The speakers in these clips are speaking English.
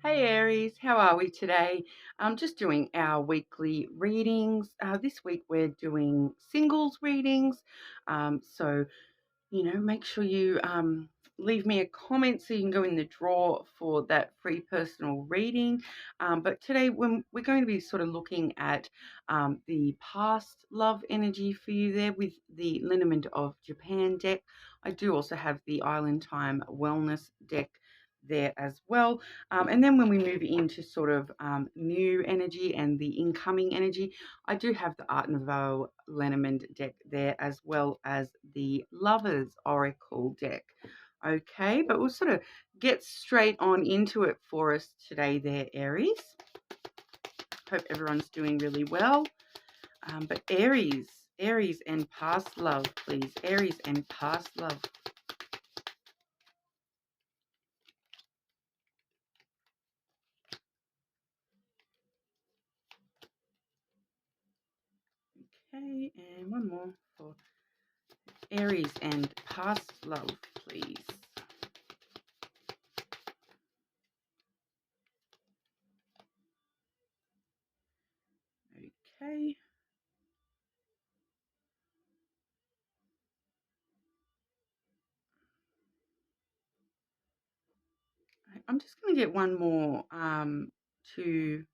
Hey Aries, how are we today? I'm just doing our weekly readings. This week we're doing singles readings. So make sure you leave me a comment so you can go in the draw for that free personal reading. But today we're going to be sort of looking at the past love energy for you there with the Lenormand of Japan deck. I do also have the Island Time Wellness deck there as well. And then when we move into sort of new energy and the incoming energy, I do have the Art Nouveau Lenormand deck there as well as the Lovers Oracle deck. Okay, but we'll sort of get straight on into it for us today there, Aries. Hope everyone's doing really well. But Aries and past love, please. Aries and past love. Okay, and one more for Aries and past love, please. Okay. I'm just going to get one more to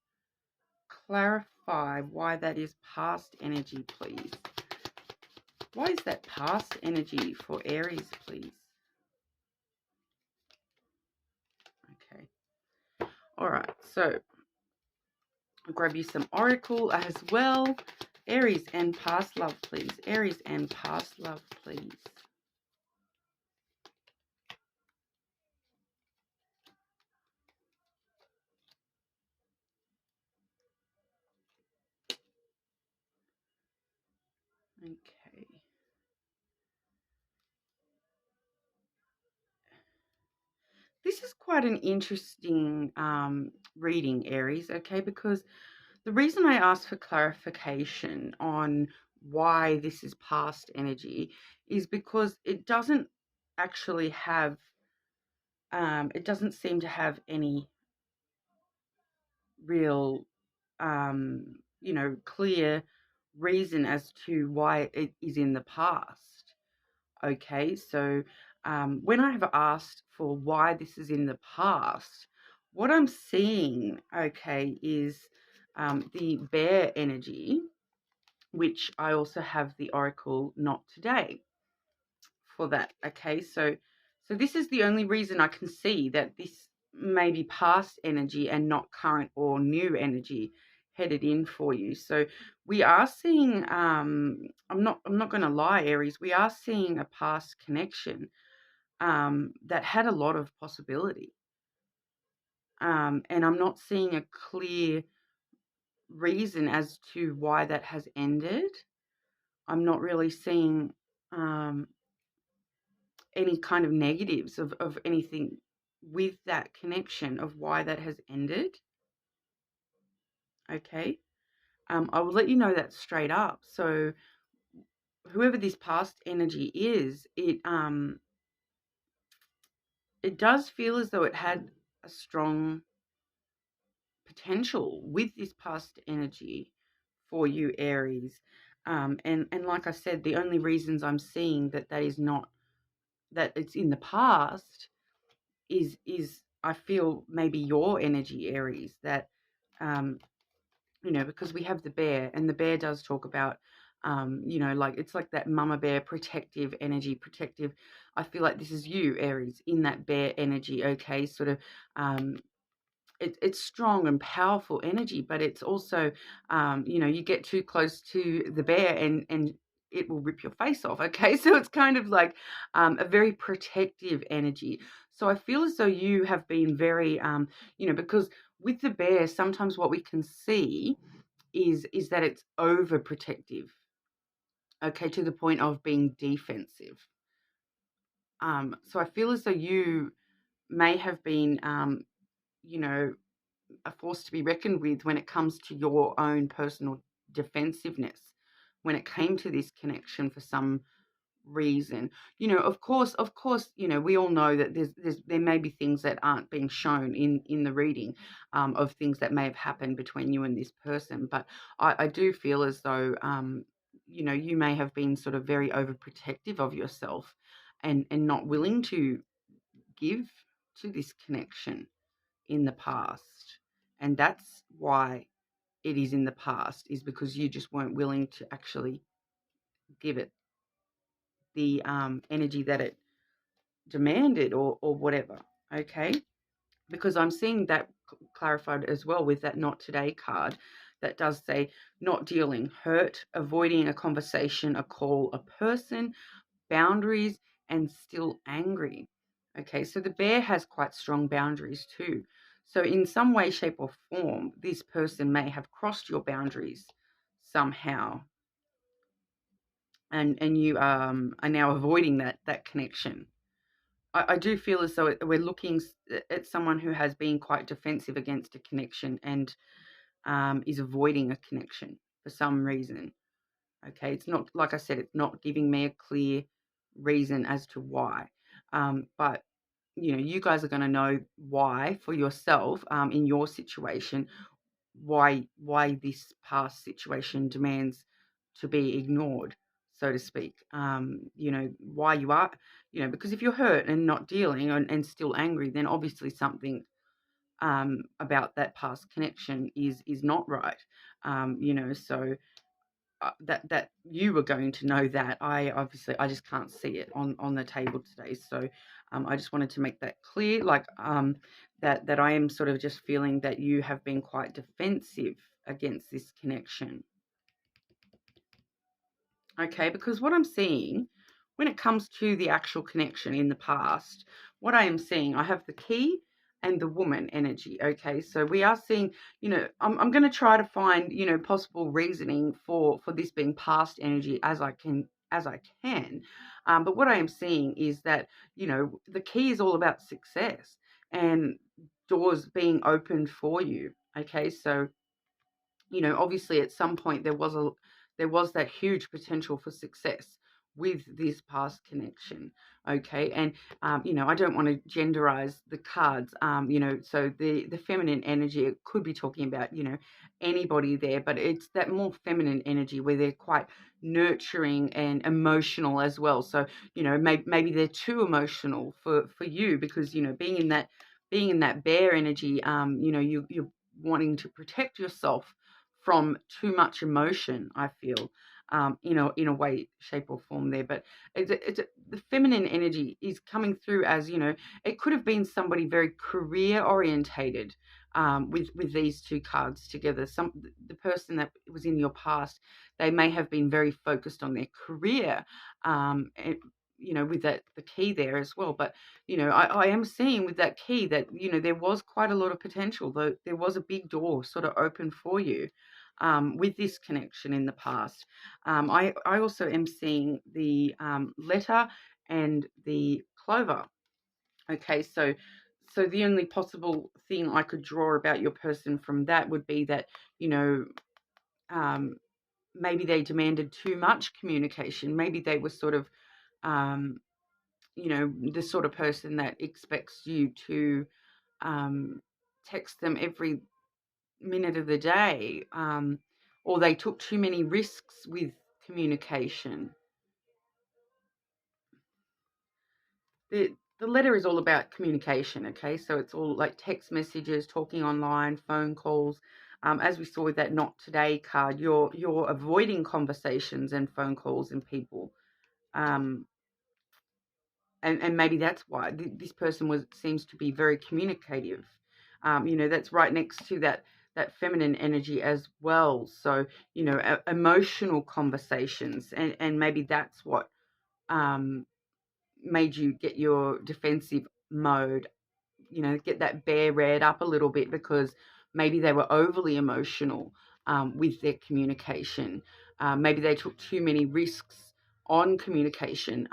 clarify why that is past energy, please. Why is that past energy for Aries, please? Okay. All right. So I'll grab you some Oracle as well. Aries and past love, please. Aries and past love, please. Okay. This is quite an interesting reading, Aries, okay, because the reason I asked for clarification on why this is past energy is because it doesn't actually have, it doesn't seem to have any real, clear reason as to why it is in the past. Okay, so when I have asked for why this is in the past, what I'm seeing, okay, is the bear energy, which I also have the Oracle Not Today for that. Okay, so this is the only reason I can see that this may be past energy and not current or new energy headed in for you. So we are seeing I'm not going to lie, Aries, we are seeing a past connection that had a lot of possibility. And I'm not seeing a clear reason as to why that has ended. I'm not really seeing any kind of negatives of anything with that connection of why that has ended. Okay. I will let you know that straight up. So whoever this past energy is, it does feel as though it had a strong potential with this past energy for you, Aries. And like I said, the only reasons I'm seeing that is not, that it's in the past is I feel maybe your energy, Aries, that because we have the bear, and the bear does talk about like it's like that mama bear protective energy, protective. I feel like this is you, Aries, in that bear energy, okay, sort of it's strong and powerful energy, but it's also, you get too close to the bear and it will rip your face off. Okay, so it's kind of like a very protective energy. So I feel as though you have been very, because with the bear, sometimes what we can see is that it's overprotective. Okay, to the point of being defensive. So I feel as though you may have been, you know, a force to be reckoned with when it comes to your own personal defensiveness when it came to this connection for some reason. Of course, we all know that there may be things that aren't being shown in the reading, of things that may have happened between you and this person. But I do feel as though, you may have been sort of very overprotective of yourself, and not willing to give to this connection in the past. And that's why it is in the past, is because you just weren't willing to actually give it the energy that it demanded, or whatever. Okay, because I'm seeing that clarified as well with that not today card, that does say not dealing, hurt, avoiding a conversation, a call, a person, boundaries, and still angry. Okay, so the bear has quite strong boundaries too. So in some way, shape, or form, this person may have crossed your boundaries somehow, and you are now avoiding that connection. I do feel as though we're looking at someone who has been quite defensive against a connection, and is avoiding a connection for some reason. Okay, it's not, like I said, it's not giving me a clear reason as to why. But you guys are going to know why for yourself, in your situation, why this past situation demands to be ignored, so to speak. Why you are, because if you're hurt and not dealing, and still angry, then obviously something about that past connection is not right. So that you were going to know that. I just can't see it on the table today. So I just wanted to make that clear, like, that I am sort of just feeling that you have been quite defensive against this connection. Okay, because what I'm seeing when it comes to the actual connection in the past, what I am seeing, I have the key and the woman energy. Okay, so we are seeing, I'm going to try to find, possible reasoning for this being past energy as I can. But what I am seeing is that, the key is all about success and doors being opened for you. Okay, so obviously at some point there was that huge potential for success with this past connection. Okay, and I don't want to genderize the cards. So the feminine energy, it could be talking about anybody there, but it's that more feminine energy where they're quite nurturing and emotional as well. So maybe they're too emotional for you, because being in that bear energy, you're wanting to protect yourself from too much emotion, I feel, in a way, shape, or form there. But the feminine energy is coming through as, it could have been somebody very career orientated, with these two cards together. The person that was in your past, they may have been very focused on their career, and, with the key there as well. But I am seeing with that key that there was quite a lot of potential, though there was a big door sort of open for you, with this connection in the past. I also am seeing the letter and the clover. Okay, so the only possible thing I could draw about your person from that would be that, um, maybe they demanded too much communication. Maybe they were sort of, the sort of person that expects you to text them every minute of the day, or they took too many risks with communication. The letter is all about communication, okay? So it's all like text messages, talking online, phone calls. As we saw with that not today card, you're avoiding conversations and phone calls and people. And maybe that's why this person seems to be very communicative. That's right next to that feminine energy as well. So emotional conversations, and maybe that's what made you get your defensive mode. Get that bear reared up a little bit, because maybe they were overly emotional, with their communication. Maybe they took too many risks on communication.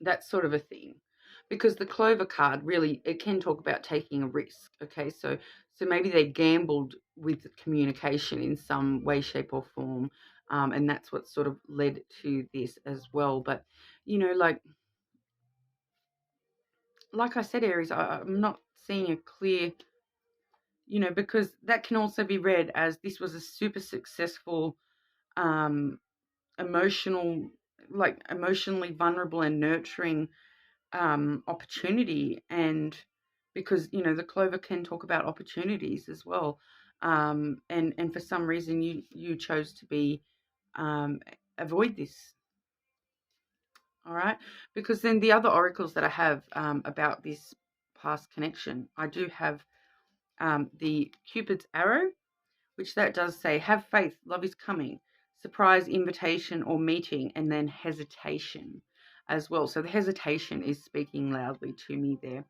That sort of a thing, because the clover card really, it can talk about taking a risk. Okay, so maybe they gambled with communication in some way, shape, or form, And that's what sort of led to this as well. But, you know, like I said, Aries, I'm not seeing a clear, you know, because that can also be read as this was a super successful, um, emotional, like emotionally vulnerable and nurturing opportunity. And because, you know, the clover can talk about opportunities as well. And for some reason you chose to be avoid this. All right, because then the other oracles that I have about this past connection, I do have the Cupid's arrow, which that does say, have faith, love is coming, surprise invitation or meeting, and then hesitation as well. So the hesitation is speaking loudly to me there.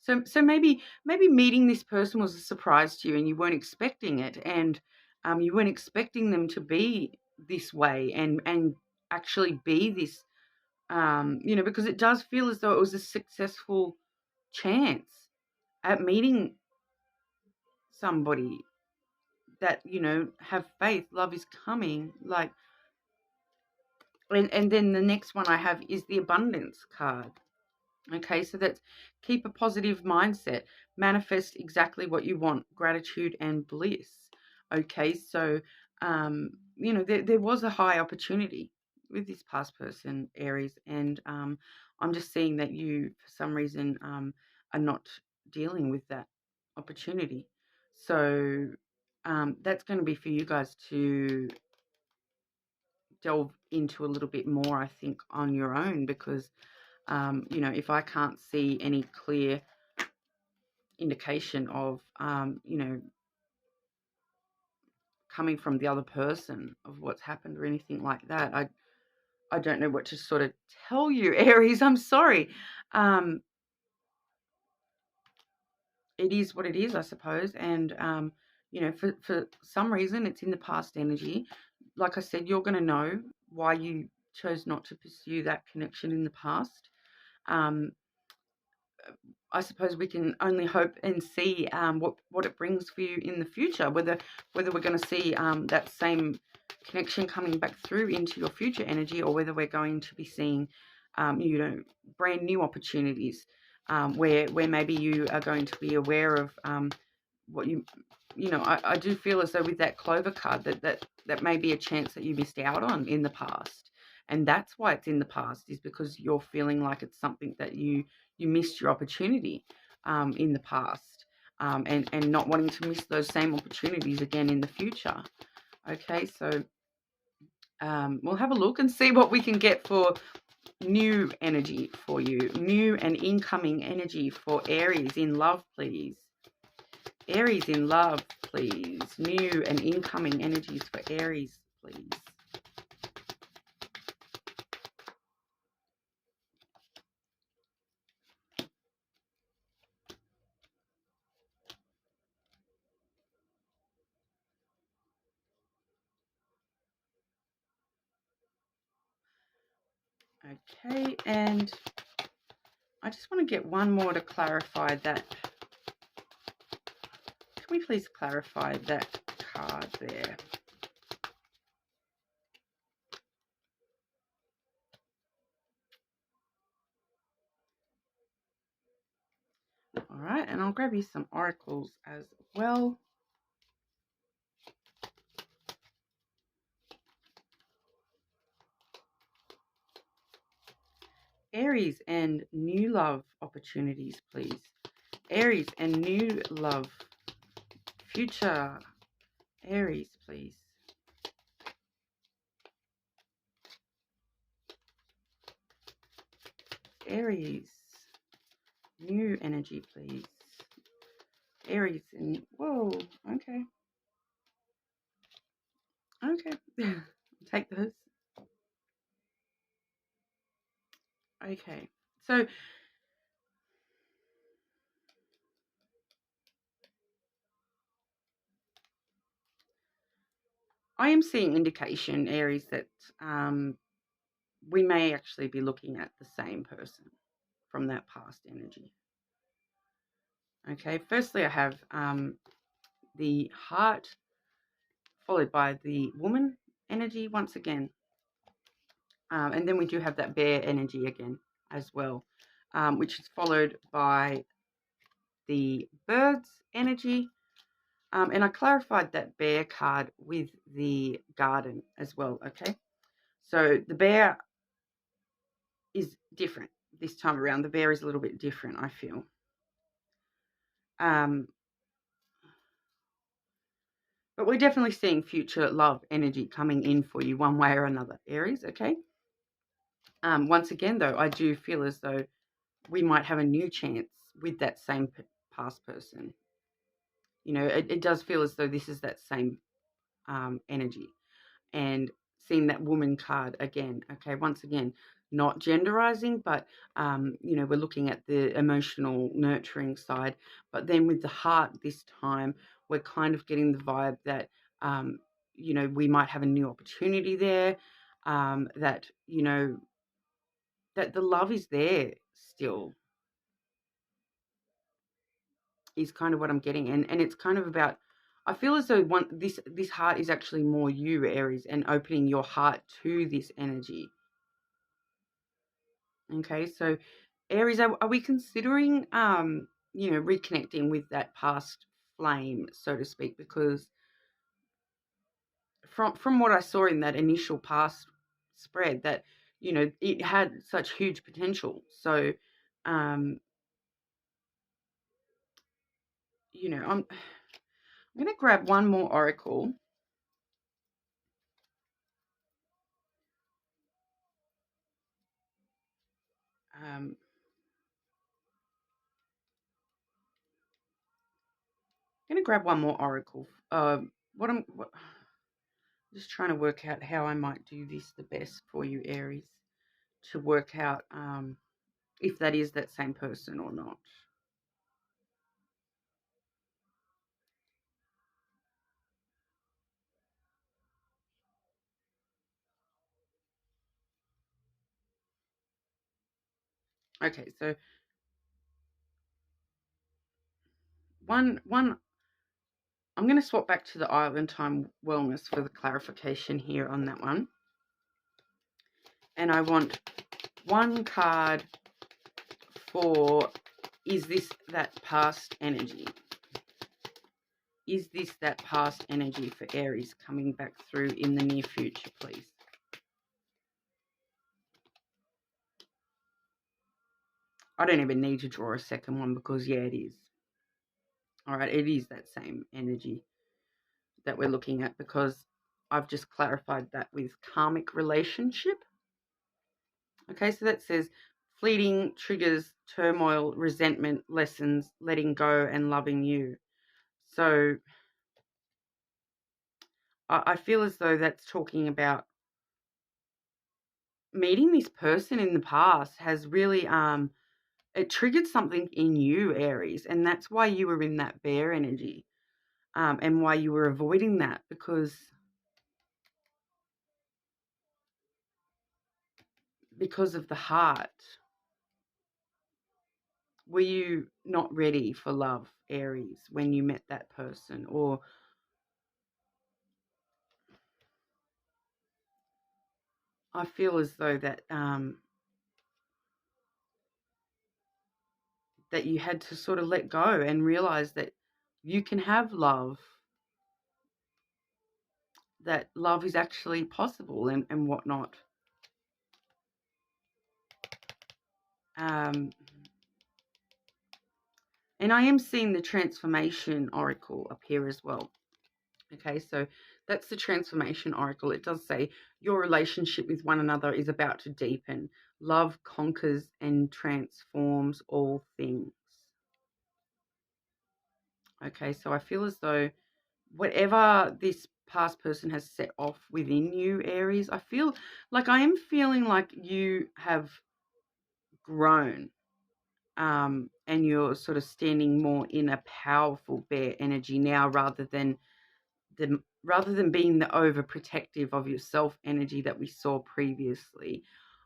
So maybe meeting this person was a surprise to you and you weren't expecting it, and you weren't expecting them to be this way and actually be this, you know, because it does feel as though it was a successful chance at meeting somebody that, you know, have faith, love is coming. Like, and then the next one I have is the abundance card. Okay, so that's keep a positive mindset, manifest exactly what you want, gratitude and bliss. Okay, so you know, there was a high opportunity with this past person, Aries, and I'm just seeing that you, for some reason, are not dealing with that opportunity. So that's going to be for you guys to delve into a little bit more, I think, on your own, because you know, if I can't see any clear indication of, you know, coming from the other person of what's happened or anything like that, I don't know what to sort of tell you, Aries. I'm sorry. Um, it is what it is, I suppose. And, you know, for some reason, it's in the past energy. Like I said, you're going to know why you chose not to pursue that connection in the past. Um, I suppose we can only hope and see what it brings for you in the future. Whether we're going to see that same connection coming back through into your future energy, or whether we're going to be seeing, you know, brand new opportunities, where maybe you are going to be aware of what you know. I do feel as though with that clover card that may be a chance that you missed out on in the past. And that's why it's in the past, is because you're feeling like it's something that you missed your opportunity in the past, and not wanting to miss those same opportunities again in the future. Okay, so we'll have a look and see what we can get for new energy for you, new and incoming energy for Aries in love, please. Aries in love, please. New and incoming energies for Aries, please. Okay, and I just want to get one more to clarify that. Can we please clarify that card there? All right, and I'll grab you some oracles as well. Aries and new love opportunities, please. Aries and new love. Future Aries, please. Aries, new energy, please. Aries and, whoa, okay. Okay, take those. Okay, so I am seeing indication, Aries, that we may actually be looking at the same person from that past energy. Okay, firstly, I have the heart, followed by the woman, energy once again. And then we do have that bear energy again as well, which is followed by the birds energy. And I clarified that bear card with the garden as well, okay? So the bear is different this time around. The bear is a little bit different, I feel. But we're definitely seeing future love energy coming in for you one way or another, Aries, okay? Once again, though, I do feel as though we might have a new chance with that same past person. You know, it does feel as though this is that same energy. And seeing that woman card again, okay, once again, not genderizing, but, you know, we're looking at the emotional nurturing side. But then with the heart this time, we're kind of getting the vibe that, you know, we might have a new opportunity there, that, you know, that the love is there still, is kind of what I'm getting. And it's kind of about, I feel as though this heart is actually more you, Aries, and opening your heart to this energy. Okay, so Aries, are we considering, you know, reconnecting with that past flame, so to speak? Because from what I saw in that initial past spread, that, you know, it had such huge potential. So, you know, I'm going to grab one more oracle. I'm going to grab one more oracle. Just trying to work out how I might do this the best for you, Aries, to work out if that is that same person or not. Okay, so one I'm going to swap back to the Island Time Wellness for the clarification here on that one. And I want one card for, is this that past energy? Is this that past energy for Aries coming back through in the near future, please? I don't even need to draw a second one because, yeah, it is. All right, it is that same energy that we're looking at, because I've just clarified that with karmic relationship. Okay, so that says fleeting triggers, turmoil, resentment, lessons, letting go, and loving you. So I feel as though that's talking about meeting this person in the past has really it triggered something in you, Aries, and that's why you were in that bear energy, and why you were avoiding that, because of the heart. Were you not ready for love, Aries, when you met that person? Or I feel as though that that you had to sort of let go and realize that you can have love, that love is actually possible, and whatnot. And I am seeing the transformation oracle up here as well. Okay, so that's the transformation oracle. It does say your relationship with one another is about to deepen. Love conquers and transforms all things. Okay, so I feel as though whatever this past person has set off within you, Aries, I feel like I am feeling like you have grown, and you're sort of standing more in a powerful bear energy now, rather than being the overprotective of yourself energy that we saw previously.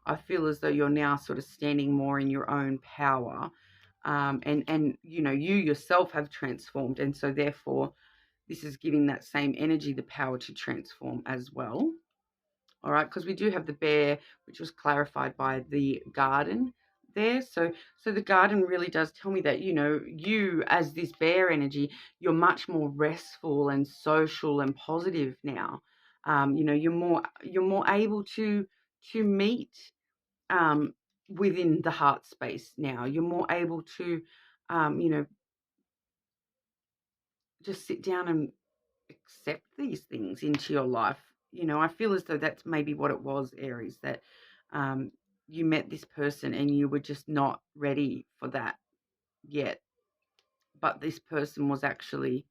I feel as though you're now sort of standing more in your own power, and you know, you yourself have transformed, and so therefore this is giving that same energy the power to transform as well. all right, because we do have the bear, which was clarified by the garden there. So the garden really does tell me that, you as this bear energy, you're much more restful and social and positive now. You're more able to meet within the heart space now. You're more able to, just sit down and accept these things into your life. I feel as though that's maybe what it was, Aries, that you met this person and you were just not ready for that yet. But this person was actually,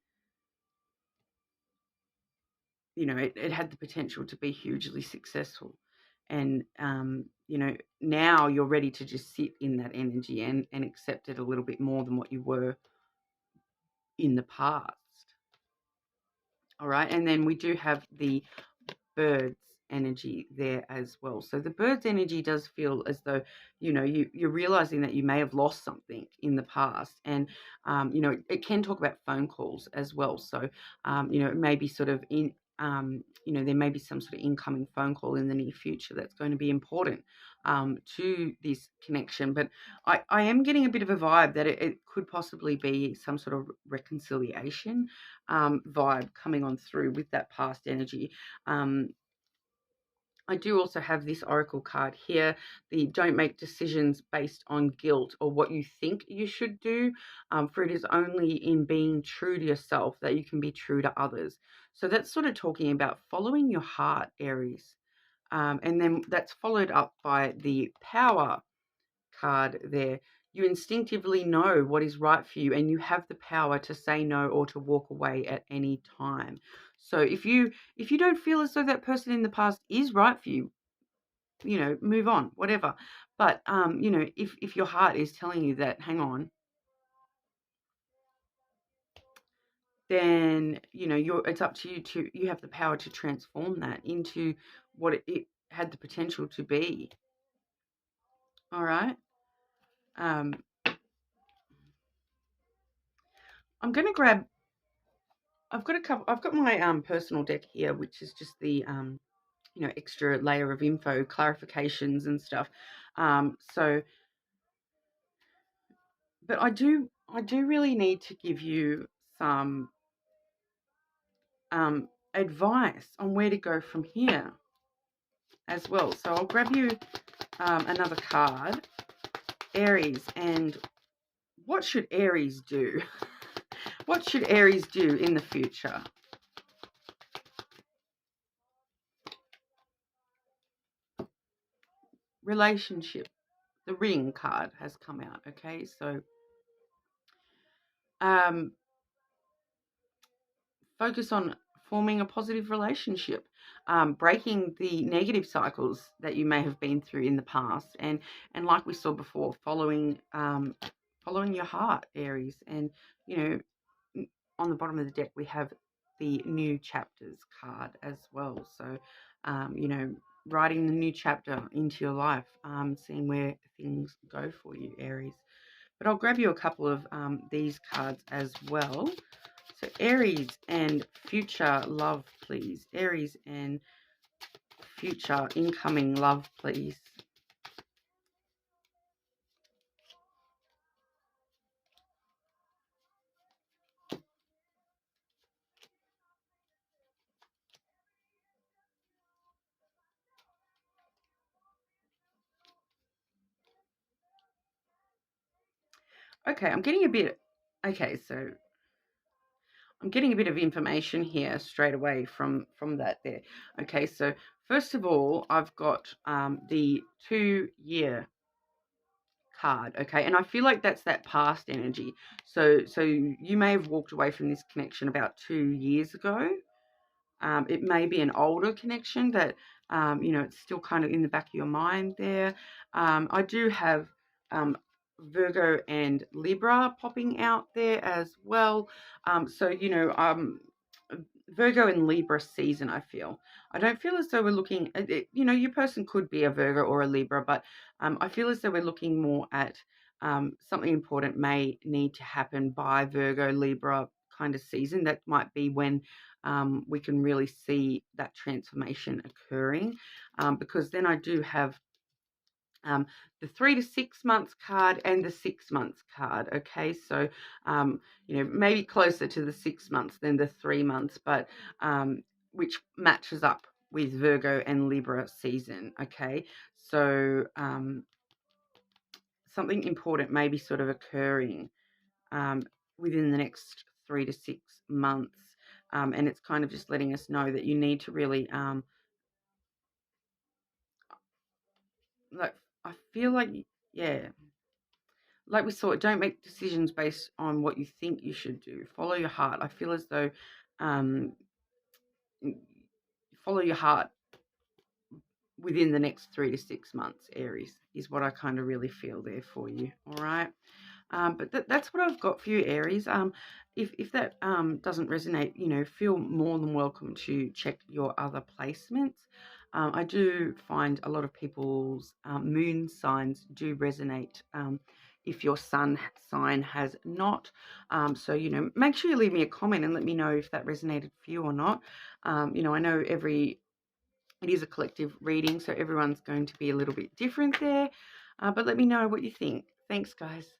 it had the potential to be hugely successful. And, now you're ready to just sit in that energy and accept it a little bit more than what you were in the past. All right. And then we do have the bird's energy there as well. So the bird's energy does feel as though, you're realizing that you may have lost something in the past. And, it can talk about phone calls as well. So, it may be sort of there may be some sort of incoming phone call in the near future that's going to be important to this connection. But I am getting a bit of a vibe that it could possibly be some sort of reconciliation vibe coming on through with that past energy. I do also have this oracle card here, the don't make decisions based on guilt or what you think you should do, for it is only in being true to yourself that you can be true to others. So that's sort of talking about following your heart, Aries. And then that's followed up by the power card there. You instinctively know what is right for you and you have the power to say no or to walk away at any time. So if you don't feel as though that person in the past is right for you, move on, whatever. But if your heart is telling you that, hang on, then it's up to you. You have the power to transform that into what it had the potential to be. All right. I'm going to grab. I've got a couple. I've got my personal deck here, which is just the extra layer of info, clarifications and stuff. So, but I do really need to give you some advice on where to go from here as well. So I'll grab you another card, Aries, and what should Aries do? What should Aries do in the future? Relationship. The ring card has come out, okay? So focus on forming a positive relationship, breaking the negative cycles that you may have been through in the past, and like we saw before, following your heart, Aries. And on the bottom of the deck we have the new chapters card as well. So writing the new chapter into your life, seeing where things go for you, Aries. But I'll grab you a couple of these cards as well. So Aries and future love, please. Aries and future incoming love, please. Okay, I'm getting a bit of information here straight away from that there. Okay, so first of all, I've got the 2-year card, okay, and I feel like that's that past energy. So you may have walked away from this connection about 2 years ago. It may be an older connection that, it's still kind of in the back of your mind there. I do have Virgo and Libra popping out there as well. So, Virgo and Libra season, I feel. I don't feel as though we're looking at it, your person could be a Virgo or a Libra, but I feel as though we're looking more at something important may need to happen by Virgo, Libra kind of season. That might be when we can really see that transformation occurring, because then I do have the 3 to 6 months card and the 6 months card. Okay, so maybe closer to the 6 months than the 3 months, but which matches up with Virgo and Libra season. Okay, so something important may be sort of occurring within the next 3 to 6 months, and it's kind of just letting us know that you need to really like, I feel like, yeah, like we saw, don't make decisions based on what you think you should do. Follow your heart. I feel as though um, follow your heart within the next 3 to 6 months, Aries, is what I kind of really feel there for you. All right. But that's what I've got for you, Aries. If that doesn't resonate, feel more than welcome to check your other placements. I do find a lot of people's moon signs do resonate if your sun sign has not. So, make sure you leave me a comment and let me know if that resonated for you or not. I know it is a collective reading, so everyone's going to be a little bit different there. But let me know what you think. Thanks, guys.